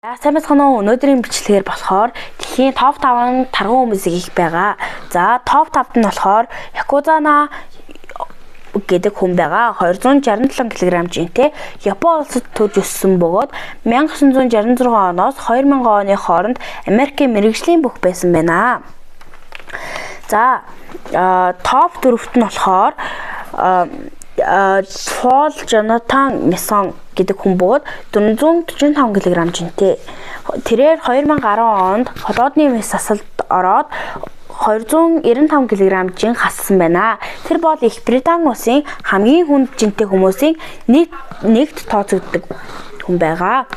Сайн байцгаана уу. Өнөөдрийн бичлэгээр болохоор дэлхийн топ 5 тарган хүмүүсийг их байгаа. За топ 5-д нь болохоор Якузана гэдэг хүн байгаа. 267 кг жинтэй Япон улсад төрж өссөн бөгөөд 1966 оноос 2000 оны хооронд Америкийн мэргэжлийн бүх байсан байна. За топ 4-т нь болохоор Пол Джонатан Мессон гэдэг хүн бөгөөд 445 кг жинтэй. Тэрээр 2010 онд холоодны мэс асалд ороод 295 кг жин хассан байна. Тэр бол Их Британи улсын хамгийн хүнд жинтэй хүмүүсийн нэгт тооцогддог хүн байгаа.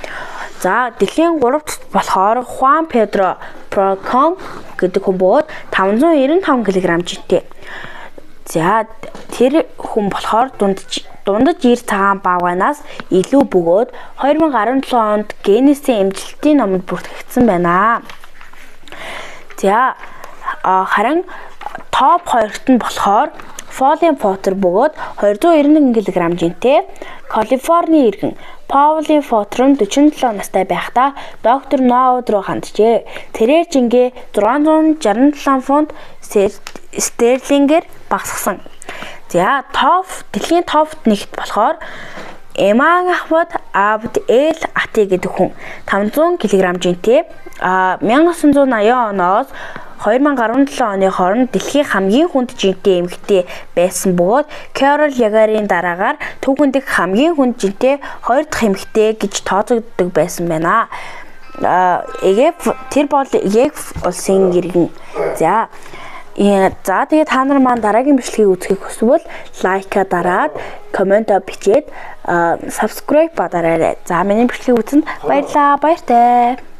За дэлхийн 3-т болохоор Хуан Педро Прокон гэдэг хүн бөгөөд 595 кг жинтэй. За тэр хүн болохоор дундаж ир цагаан баганаас илүү бөгөөд 2017 онд Гиннесийн эмчилтийн номонд бүртгэгдсэн байна. За харин топ 2-т нь болохоор Фолин Поттер бөгөөд 291 кг жинтэй Калифорни иргэн Паулин Поттер нь 47 настай байхдаа доктор Ноуд руу ханджээ. Тэрээр жингээ 667 фунт стерлингээр багасгасан. За дэлхийн топ 1-т болохоор Эман Ахмад Абд Эл Ати гэдэг хүн 500 кг жинтэй 1980 оноос 2017 оны хооронд дэлхийн хамгийн хүнд жинтэй эмэгтэй байсан бөгөөд Кэрол Ягарын дараагаар түүхэнд хамгийн хүнд жинтэй 2 дахь эмэгтэй гэж тооцогддог байсан байна. Тэр бол Егип улсын иргэн. За тэгээд та нар маань дараагийн бичлэгийг үзэхийг хүсвэл лайка дараад, комментоо бичээд, subscribe бадараарай. За миний бичлэгийг үзсэнд баярлалаа. Баяртай.